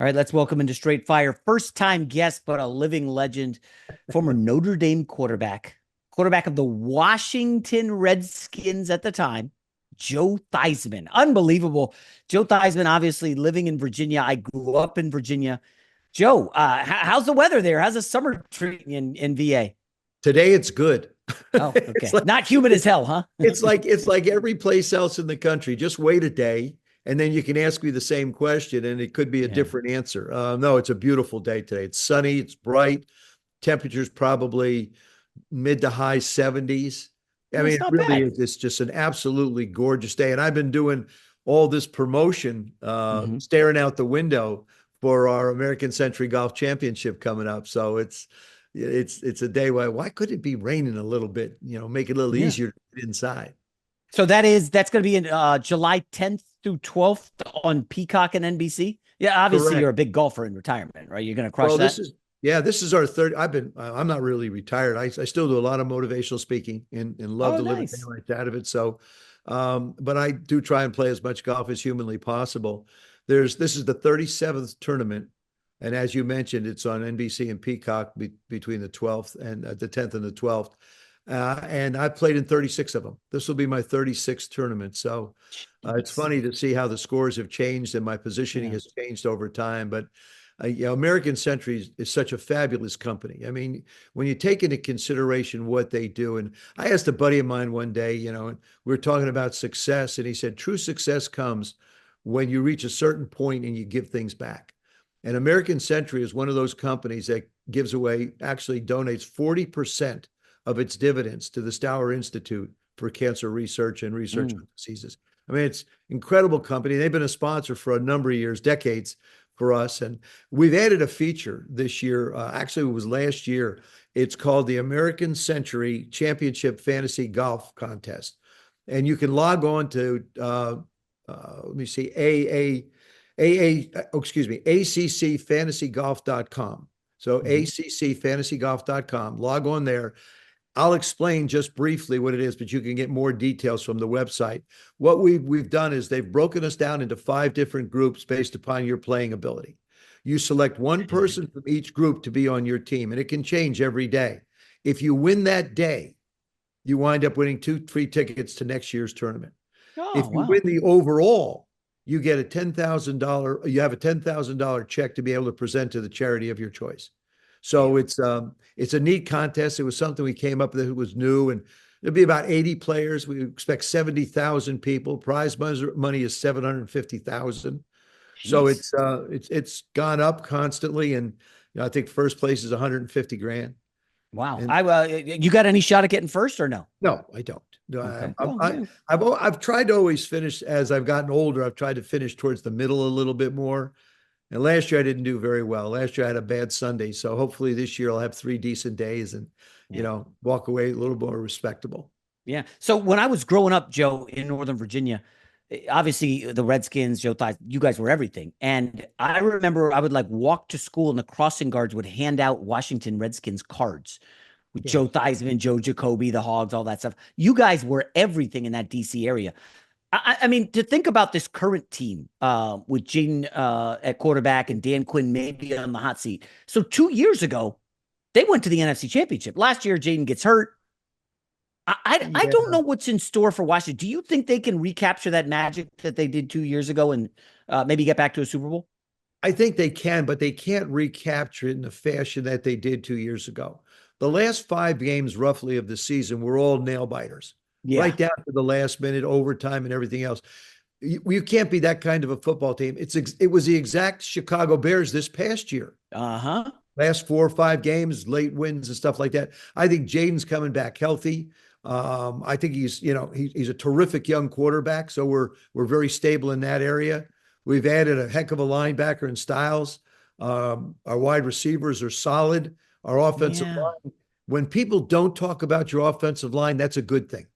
All right, let's welcome into Straight Fire. First time guest, but a living legend, former Notre Dame quarterback of the Washington Redskins at the time, Joe Theismann. Unbelievable. Joe Theismann, obviously living in Virginia. I grew up in Virginia. Joe, how's the weather there? How's the summer treating in VA? Today it's good. Oh, It's okay. like Not humid as it's hell, huh? it's like every place else in the country. Just wait a day, and then you can ask me the same question, and it could be a Yeah. different answer. No, it's a beautiful day today. It's sunny. It's bright. Temperatures probably mid to high 70s. I mean, That's it not really bad. is. It's just an absolutely gorgeous day. And I've been doing all this promotion, Hmm. staring out the window for our American Century Golf Championship coming up. So it's a day why could it be raining a little bit? Make it a little Yeah. easier to get inside. So that's going to be in July 10th through 12th on Peacock and NBC. Yeah, obviously you're Correct. a big golfer in retirement, right? You're going to crush Well, that. this is our third. I'm not really retired. I still do a lot of motivational speaking and love Oh, the living nice. daylights out of it. So, but I do try and play as much golf as humanly possible. This is the 37th tournament. And as you mentioned, it's on NBC and Peacock between the 12th and the 10th and the 12th. And I've played in 36 of them. This will be my 36th tournament. So it's Jeez. funny to see how the scores have changed and my positioning Yeah. has changed over time. But American Century is such a fabulous company. I mean, when you take into consideration what they do, and I asked a buddy of mine one day, and we were talking about success, and he said, true success comes when you reach a certain point and you give things back. And American Century is one of those companies that gives away, actually donates 40% of its dividends to the Stour Institute for cancer research and research Mm. on diseases. I mean, it's an incredible company. They've been a sponsor for a number of years, decades for us. And we've added a feature this year. Actually, it was last year. It's called the American Century Championship Fantasy Golf Contest. And you can log on to, let me see, ACCfantasygolf.com. So Hmm. ACCfantasygolf.com. Log on there. I'll explain just briefly what it is, but you can get more details from the website. What we've done is they've broken us down into 5 different groups based upon your playing ability. You select one person from each group to be on your team, and it can change every day. If you win that day, you wind up winning 2 free tickets to next year's tournament. Oh, If you win wow. the overall, you get a $10,000. You have a $10,000 check to be able to present to the charity of your choice. So Damn. it's a neat contest. It was something we came up with. It was new, and it'll be about 80 players. We expect 70,000 people. Prize money is 750,000. So Jeez. it's gone up constantly, and I think first place is 150 grand. Wow. And You got any shot at getting first or no? no, I don't. No, Okay. Well, yeah. I've tried to always finish as I've gotten older. I've tried to finish towards the middle a little bit more. And last year I didn't do very well. Last year I had a bad Sunday. So hopefully this year I'll have 3 decent days and, Yeah. walk away a little more respectable. Yeah. So when I was growing up, Joe, in Northern Virginia, obviously the Redskins, Joe Theis, you guys were everything. And I remember I would like walk to school and the crossing guards would hand out Washington Redskins cards with Yeah. Joe Theismann, Joe Jacoby, the Hogs, all that stuff. You guys were everything in that DC area. I mean, to think about this current team with Jayden at quarterback and Dan Quinn maybe on the hot seat. So 2 years ago, they went to the NFC Championship. Last year, Jayden gets hurt. I don't Yeah. know what's in store for Washington. Do you think they can recapture that magic that they did 2 years ago and maybe get back to a Super Bowl? I think they can, but they can't recapture it in the fashion that they did 2 years ago. The last 5 games, roughly, of the season were all nail biters, Yeah. right down to the last minute, overtime, and everything else. You can't be that kind of a football team. It was the exact Chicago Bears this past year. Uh-huh. Last 4 or 5 games, late wins and stuff like that. I think Jayden's coming back healthy. I think he's a terrific young quarterback. So we're very stable in that area. We've added a heck of a linebacker in Styles. Our wide receivers are solid. Our offensive Yeah. line. When people don't talk about your offensive line, that's a good thing.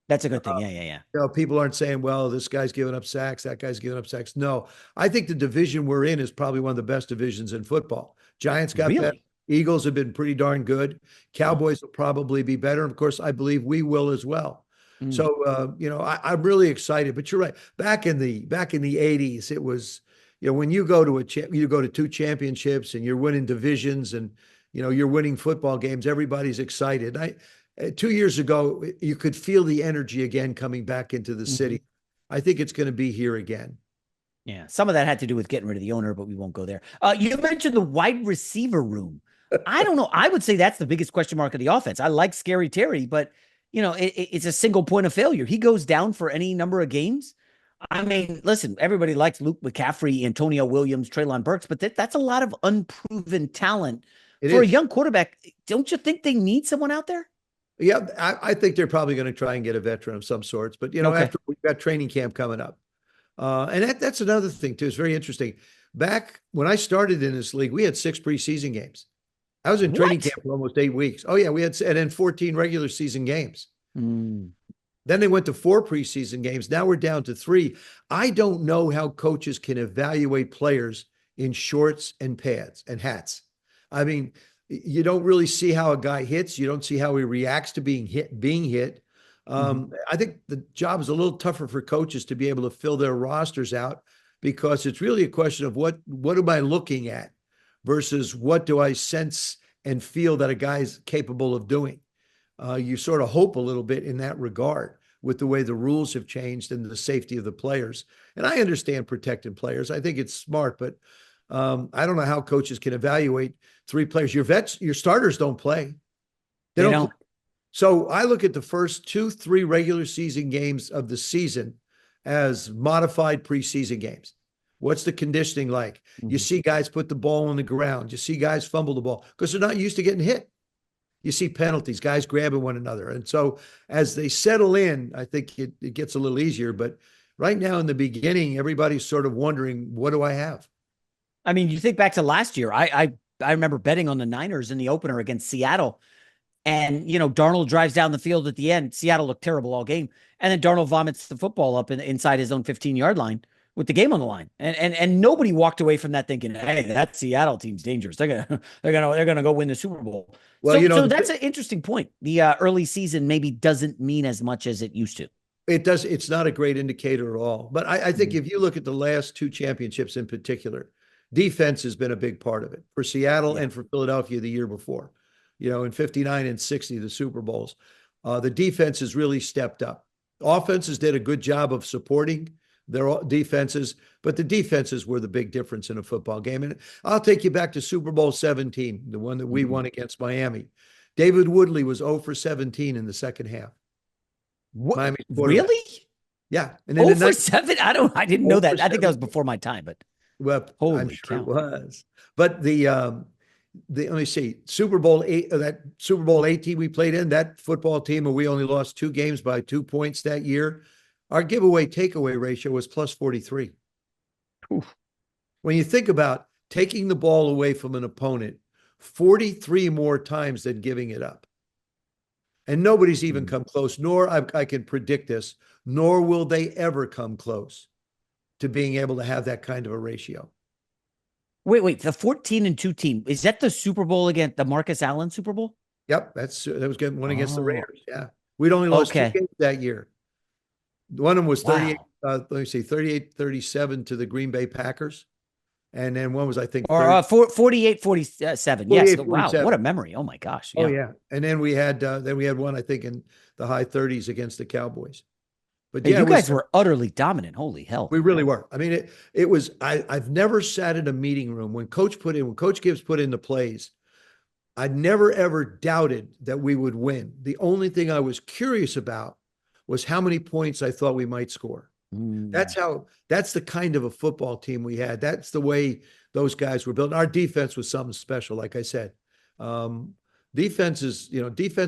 That's a good thing. Yeah, yeah, yeah. People aren't saying, well, this guy's giving up sacks, that guy's giving up sacks. No, I think the division we're in is probably one of the best divisions in football. Giants got better. Really? Eagles have been pretty darn good. Wow. Cowboys will probably be better. And of course, I believe we will as well. Mm. So I'm really excited. But you're right. Back in the 80s, it was, when you go to you go to two championships and you're winning divisions and you're winning football games, everybody's excited. 2 years ago, you could feel the energy again coming back into the Mhm. city. I think it's going to be here again. Yeah, some of that had to do with getting rid of the owner, but we won't go there. You mentioned the wide receiver room. I don't know. I would say that's the biggest question mark of the offense. I like Scary Terry, but it's a single point of failure. He goes down for any number of games. I mean, listen, everybody likes Luke McCaffrey, Antonio Williams, Traylon Burks, but that's a lot of unproven talent It for a is. young quarterback. Don't you think they need someone out there? Yeah, I think they're probably going to try and get a veteran of some sorts. But Okay. after we've got training camp coming up, and that's another thing too. It's very interesting. Back when I started in this league, we had 6 preseason games. I was in training What? camp for almost 8 weeks. Oh yeah, we had and then 14 regular season games. Mm. Then they went to 4 preseason games. Now we're down to 3. I don't know how coaches can evaluate players in shorts and pads and hats. I mean, you don't really see how a guy hits. You don't see how he reacts to being hit. Hmm. I think the job is a little tougher for coaches to be able to fill their rosters out because it's really a question of what am I looking at versus what do I sense and feel that a guy's capable of doing. You sort of hope a little bit in that regard with the way the rules have changed and the safety of the players. And I understand protecting players. I think it's smart, but I don't know how coaches can evaluate 3 players. Your starters don't play. They They don't play. don't. So I look at the first 2, 3 regular season games of the season as modified preseason games. What's the conditioning like? You Mhm. see guys put the ball on the ground. You see guys fumble the ball because they're not used to getting hit. You see penalties, guys grabbing one another. And so as they settle in, I think it gets a little easier. But right now in the beginning, everybody's sort of wondering, what do I have? I mean, you think back to last year. I remember betting on the Niners in the opener against Seattle. And, Darnold drives down the field at the end. Seattle looked terrible all game. And then Darnold vomits the football up inside his own 15-yard line with the game on the line. And nobody walked away from that thinking, hey, that Seattle team's dangerous. They're gonna go win the Super Bowl. Well, So that's an interesting point. The early season maybe doesn't mean as much as it used to. it does. It's not a great indicator at all. But I think Mhm. if you look at the last 2 championships in particular, defense has been a big part of it for Seattle Yeah. and for Philadelphia the year before. In 59 and 60, the Super Bowls, the defense has really stepped up. Offenses did a good job of supporting their defenses, but the defenses were the big difference in a football game. And I'll take you back to Super Bowl 17, the one that we Mhm. won against Miami. David Woodley was 0 for 17 in the second half. What? Miami's quarterback. Really? Yeah. And then Oh the for night seven? I didn't know 0 for that. I think that was 17. before my time, but Well, I'm holy sure it cow. was. But the let me see, Super Bowl 8, that Super Bowl 18 we played in, that football team, and we only lost 2 games by 2 points that year. Our giveaway takeaway ratio was plus 43. Oof. When you think about taking the ball away from an opponent 43 more times than giving it up. And nobody's even Mhm. come close, nor I can predict this, nor will they ever come close to being able to have that kind of a ratio. Wait. The 14-2 team, is that the Super Bowl against the Marcus Allen Super Bowl? Yep, that was getting one against the Oh, Raiders. Yeah. We'd only lost two okay. games that year. One of them was 38, Wow. let me see, 38-37 to the Green Bay Packers. And then one was, I think, Or 48-47. Yes. Wow. What 48-47. a memory. Oh my gosh. Oh, Yeah. yeah. And then we had one, I think, in the high 30s against the Cowboys. But Hey, yeah, you guys were utterly dominant. Holy hell. we really were. I mean, it was, I've never sat in a meeting room when Coach Gibbs put in the plays. I never ever doubted that we would win. The only thing I was curious about was how many points I thought we might score. Mm. That's the kind of a football team we had. That's the way those guys were built. Our defense was something special, like I said. Um, defense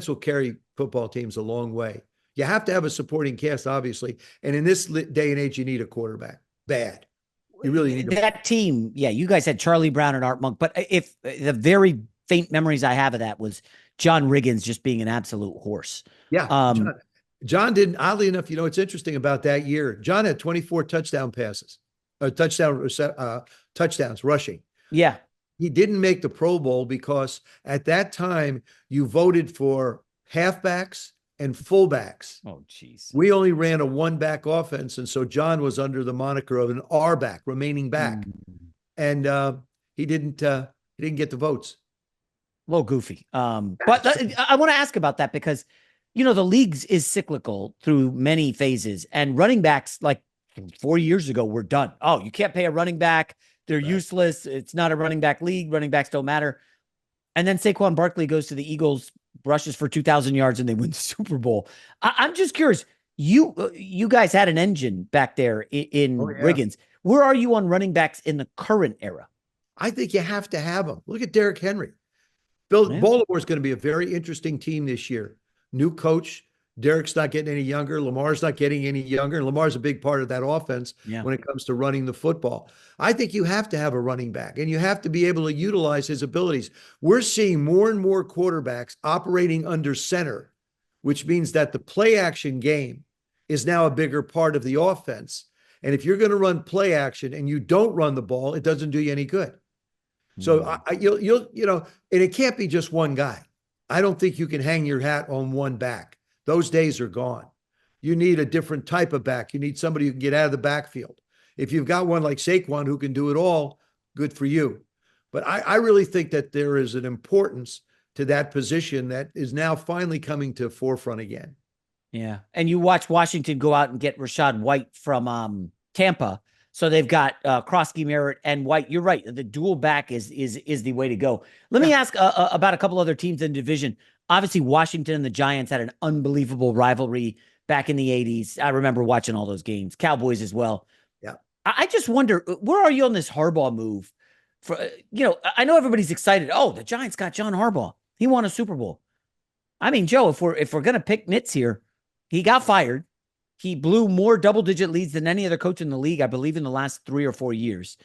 will carry football teams a long way. You have to have a supporting cast, obviously. And in this day and age, you need a quarterback. Bad. You really need a That team, yeah, you guys had Charlie Brown and Art Monk, but if the very faint memories I have of that was John Riggins just being an absolute horse. Yeah. Um, John didn't, oddly enough, it's interesting about that year. John had 24 touchdown passes, touchdowns rushing. yeah. He didn't make the Pro Bowl because at that time you voted for halfbacks and fullbacks. Oh, jeez. We only ran a one back offense. And so John was under the moniker of an R back, remaining back. Mm. And he didn't get the votes. A little goofy. But I want to ask about that because, the leagues is cyclical through many phases, and running backs like 4 years ago were done. Oh, you can't pay a running back. They're useless. It's not a running back league. Running backs don't matter. And then Saquon Barkley goes to the Eagles, rushes for 2,000 yards, and they win the Super Bowl. I'm just curious. You guys had an engine back there in Riggins. Where are you on running backs in the current era? I think you have to have them. Look at Derrick Henry. Baltimore is going to be a very interesting team this year. New coach. Derrick's not getting any younger. Lamar's not getting any younger. And Lamar's a big part of that offense when it comes to running the football. I think you have to have a running back, and you have to be able to utilize his abilities. We're seeing more and more quarterbacks operating under center, which means that the play action game is now a bigger part of the offense. And if you're going to run play action and you don't run the ball, it doesn't do you any good. So and it can't be just one guy. I don't think you can hang your hat on one back. Those days are gone. You need a different type of back. You need somebody who can get out of the backfield. If you've got one like Saquon who can do it all, good for you. But I really think that there is an importance to that position that is now finally coming to forefront again. Yeah. And you watch Washington go out and get Rachaad White from Tampa. So they've got Krosky, Merritt, and White. You're right. The dual back is the way to go. Let me ask about a couple other teams in the division. Obviously, Washington and the Giants had an unbelievable rivalry back in the 80s. I remember watching all those games. Cowboys as well. Yeah. I just wonder, where are you on this Harbaugh move? I know everybody's excited. Oh, the Giants got John Harbaugh. He won a Super Bowl. I mean, Joe, if we're gonna pick nits here, he got fired. He blew more double-digit leads than any other coach in the league, I believe, in the last 3 or 4 years.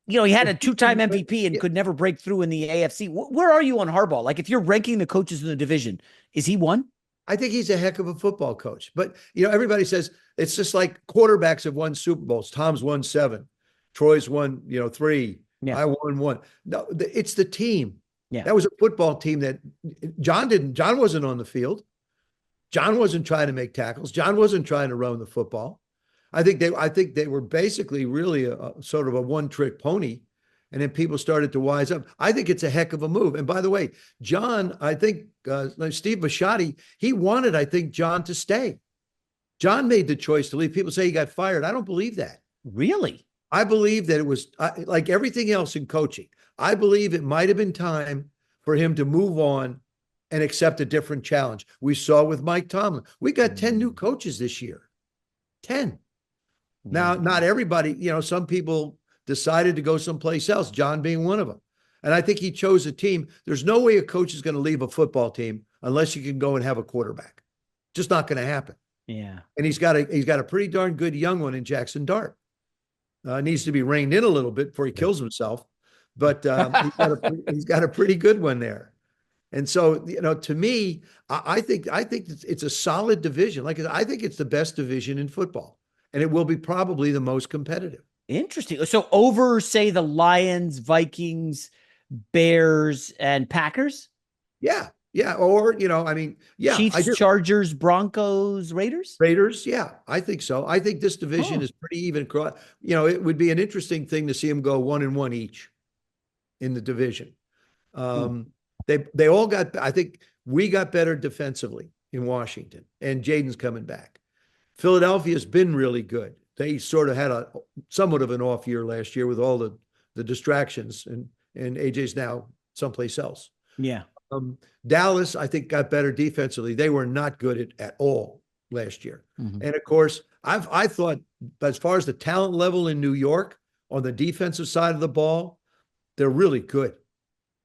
He had a 2-time MVP and could never break through in the AFC. Where are you on Harbaugh? Like, if you're ranking the coaches in the division, is he one? I think he's a heck of a football coach. But, everybody says it's just like quarterbacks have won Super Bowls. Tom's won 7. Troy's won, 3. Yeah. I won 1. No, it's the team. Yeah. That was a football team that John wasn't on the field. John wasn't trying to make tackles. John wasn't trying to run the football. I think they were basically really a sort of a one-trick pony, and then people started to wise up. I think it's a heck of a move. And by the way, John, I think Steve Bisciotti, he wanted, I think, John to stay. John made the choice to leave. People say he got fired. I don't believe that. Really? I believe that it was like everything else in coaching. I believe it might have been time for him to move on and accept a different challenge. We saw with Mike Tomlin. We got 10 new coaches this year. 10. Now, not everybody, some people decided to go someplace else, John being one of them. And I think he chose a team. There's no way a coach is going to leave a football team unless you can go and have a quarterback. Just not going to happen. Yeah. And he's got a pretty darn good young one in Jackson Dart. Needs to be reined in a little bit before he kills himself. But he's got a pretty good one there. And so, to me, I think it's a solid division. Like, I think it's the best division in football, and it will be probably the most competitive. Interesting. So over, say, the Lions, Vikings, Bears, and Packers? Yeah. Yeah. Or, yeah. Chiefs, Chargers, Broncos, Raiders? Raiders. Yeah, I think so. I think this division is pretty even. It would be an interesting thing to see them go 1-1 each in the division. They all got, I think we got better defensively in Washington, and Jayden's coming back. Philadelphia's been really good. They sort of had somewhat of an off year last year with all the distractions, and AJ's now someplace else. Yeah. Dallas, I think, got better defensively. They were not good at all last year. Mm-hmm. And of course, I thought, as far as the talent level in New York on the defensive side of the ball, they're really good.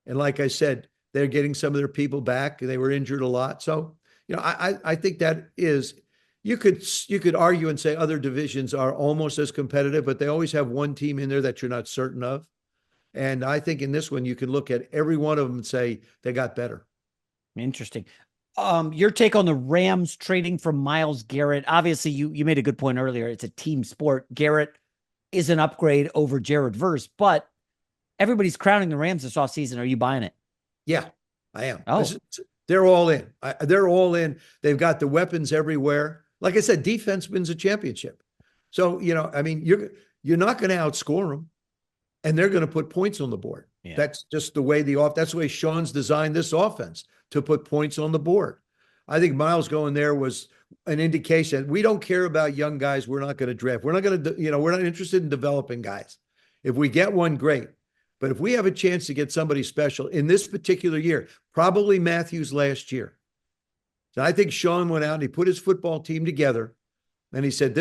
And like I said, they're getting some of their people back. They were injured a lot. So, I think that is, you could argue and say other divisions are almost as competitive, but they always have one team in there that you're not certain of. And I think in this one, you can look at every one of them and say they got better. Interesting. Your take on the Rams trading for Myles Garrett. Obviously, you made a good point earlier. It's a team sport. Garrett is an upgrade over Jared Verse, but everybody's crowning the Rams this offseason. Are you buying it? Yeah, I am. Oh. They're all in. They're all in. They've got the weapons everywhere. Like I said, defense wins a championship. So, I mean, you're not going to outscore them, and they're going to put points on the board. Yeah. That's just the way that's the way Sean's designed this offense, to put points on the board. I think Miles going there was an indication. We don't care about young guys. We're not going to draft. We're not going to, we're not interested in developing guys. If we get one, great. But if we have a chance to get somebody special in this particular year, probably Matthews last year. So I think Sean went out and he put his football team together and he said,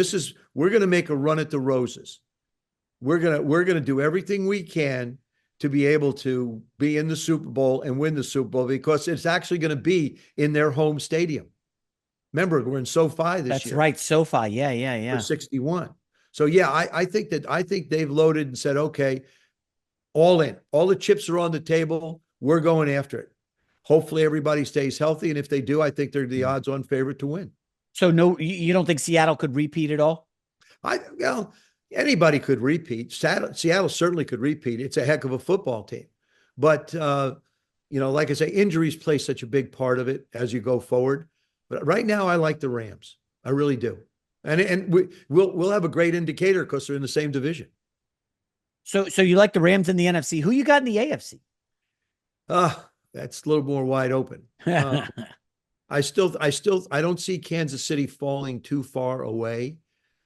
we're going to make a run at the Roses. We're going to do everything we can to be able to be in the Super Bowl and win the Super Bowl, because it's actually going to be in their home stadium. Remember, we're in SoFi this year. That's right, SoFi. Yeah. For 61. So yeah, I think they've loaded and said, okay, all in. All the chips are on the table. We're going after it. Hopefully everybody stays healthy, and if they do, I think they're the odds-on favorite to win. So no, you don't think Seattle could repeat at all? Anybody could repeat. Seattle certainly could repeat. It's a heck of a football team. But, like I say, injuries play such a big part of it as you go forward. But right now, I like the Rams. I really do. And we'll have a great indicator because they're in the same division. So you like the Rams in the NFC. Who you got in the AFC? That's a little more wide open. I don't see Kansas City falling too far away.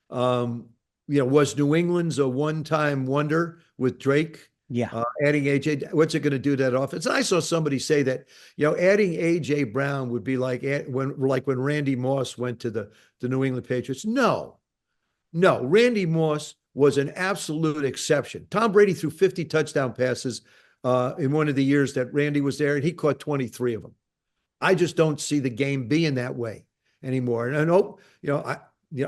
Was New England's a one-time wonder with Drake? Yeah. Adding AJ, what's it going to do to that offense? And I saw somebody say that, adding AJ Brown would be like when Randy Moss went to the New England Patriots. No, Randy Moss was an absolute exception. Tom Brady threw 50 touchdown passes in one of the years that Randy was there, and he caught 23 of them. I just don't see the game being that way anymore. And I hope,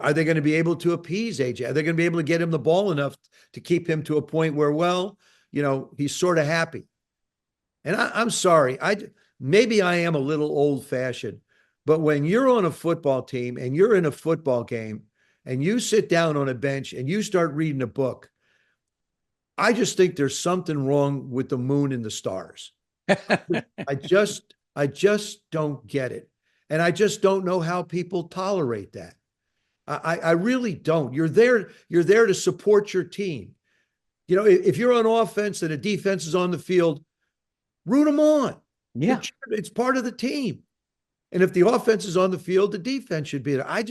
are they going to be able to appease AJ? Are they going to be able to get him the ball enough to keep him to a point where, he's sort of happy? And I'm sorry. Maybe I am a little old-fashioned, but when you're on a football team and you're in a football game and you sit down on a bench and you start reading a book, I just think there's something wrong with the moon and the stars. I just don't get it. And I just don't know how people tolerate that. I really don't. You're there to support your team. If you're on offense and the defense is on the field, root them on. Yeah. It's part of the team. And if the offense is on the field, the defense should be there.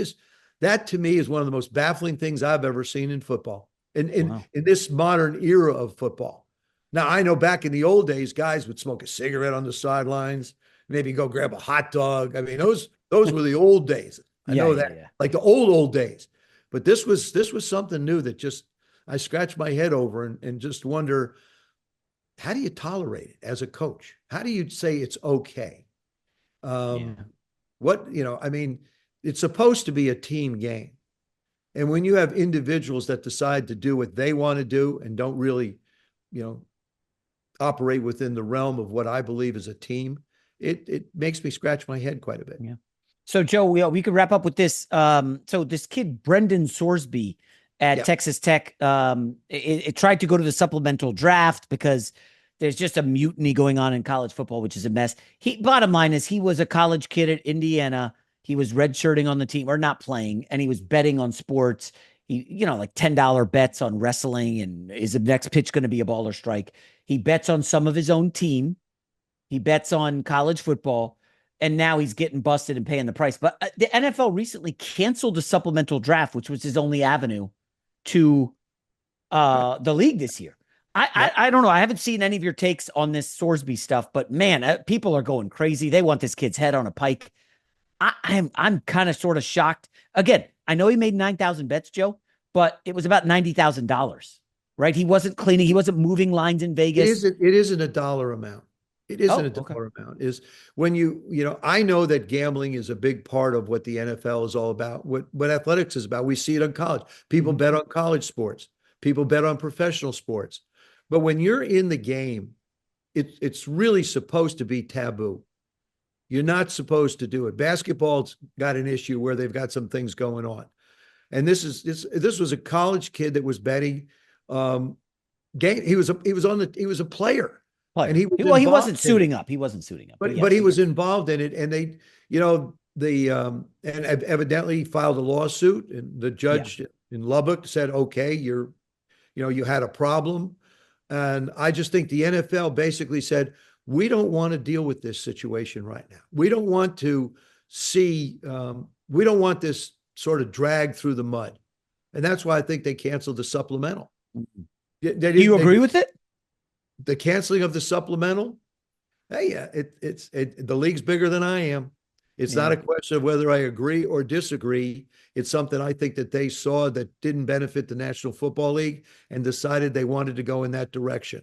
That to me is one of the most baffling things I've ever seen in football, in this modern era of football. Now, I know back in the old days, guys would smoke a cigarette on the sidelines, maybe go grab a hot dog. I mean, those were the old days. I know that. Yeah. Like the old days. But this was something new that just I scratch my head over and just wonder, how do you tolerate it as a coach? How do you say it's okay? It's supposed to be a team game. And when you have individuals that decide to do what they want to do and don't really, operate within the realm of what I believe is a team, it makes me scratch my head quite a bit. Yeah. So, Joe, we could wrap up with this. So this kid, Brendan Sorsby at Texas Tech, it tried to go to the supplemental draft because there's just a mutiny going on in college football, which is a mess. Bottom line is he was a college kid at Indiana. He was redshirting on the team or not playing, and he was betting on sports. He, like $10 bets on wrestling and is the next pitch going to be a ball or strike? He bets on some of his own team. He bets on college football. And now he's getting busted and paying the price. But the NFL recently canceled the supplemental draft, which was his only avenue to the league this year. I don't know. I haven't seen any of your takes on this Sorsby stuff, but man, people are going crazy. They want this kid's head on a pike. I'm kind of sort of shocked. Again, I know he made 9,000 bets, Joe, but it was about $90,000, right? He wasn't cleaning. He wasn't moving lines in Vegas. It isn't a dollar amount. It isn't a dollar amount. Is when I know that gambling is a big part of what the NFL is all about, what athletics is about. We see it on college. People bet on college sports. People bet on professional sports. But when you're in the game, it's really supposed to be taboo. You're not supposed to do it. Basketball's got an issue where they've got some things going on. And this was a college kid that was betting. He was a player. and Player. he was Well, he involved wasn't in it. suiting up. He wasn't suiting up. But But yes, he he was did. involved in it, and they, the and evidently filed a lawsuit, and the Yeah. judge in Lubbock said, okay, you had a problem. And I just think the NFL basically said, we don't want to deal with this situation right now. We don't want to we don't want this sort of drag through the mud. And that's why I think they canceled the supplemental. Do you agree They with it? the canceling of the supplemental. Hey, yeah, the league's bigger than I am. It's not Yeah. a question of whether I agree or disagree. It's something I think that they saw that didn't benefit the National Football League and decided they wanted to go in that direction.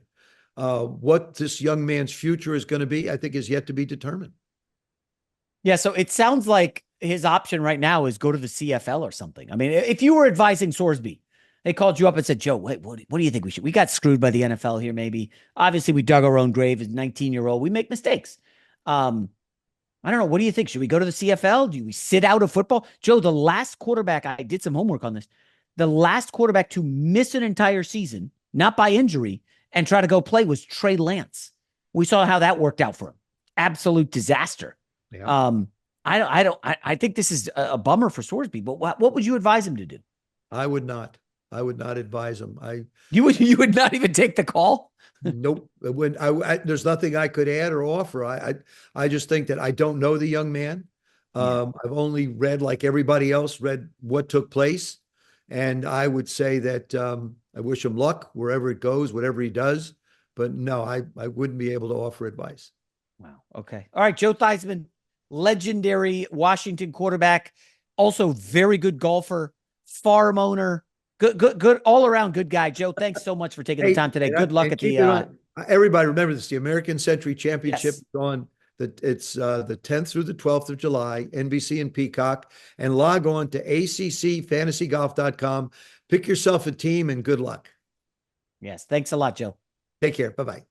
What this young man's future is going to be, I think, is yet to be determined. Yeah. So it sounds like his option right now is go to the CFL or something. I mean, if you were advising Sorsby, they called you up and said, Joe, wait, what do you think we should? We got screwed by the NFL here, maybe. Obviously, we dug our own grave as 19-year-old. We make mistakes. I don't know. What do you think? Should we go to the CFL? Do we sit out of football? Joe, the last quarterback, I did some homework on this. The last quarterback to miss an entire season, not by injury, and try to go play was Trey Lance. We saw how that worked out for him. Absolute disaster. Yeah. I think this is a bummer for Sorsby, but what would you advise him to do? I would not. I would not advise him. You would not even take the call? Nope. There's nothing I could add or offer. I just think that I don't know the young man. Yeah. I've only read, like everybody else, read what took place, and I would say that I wish him luck wherever it goes, whatever he does. But no, I wouldn't be able to offer advice. Wow. Okay. All right. Joe Theismann, legendary Washington quarterback, also very good golfer, farm owner, good all around good guy. Joe, thanks so much for taking the Hey, time today. Good luck at keep the it on. Everybody remember this: the American Century Championship yes. is on. It's the 10th through the 12th of July, NBC and Peacock, and log on to accfantasygolf.com. Pick yourself a team and good luck. Yes. Thanks a lot, Joe. Take care. Bye bye.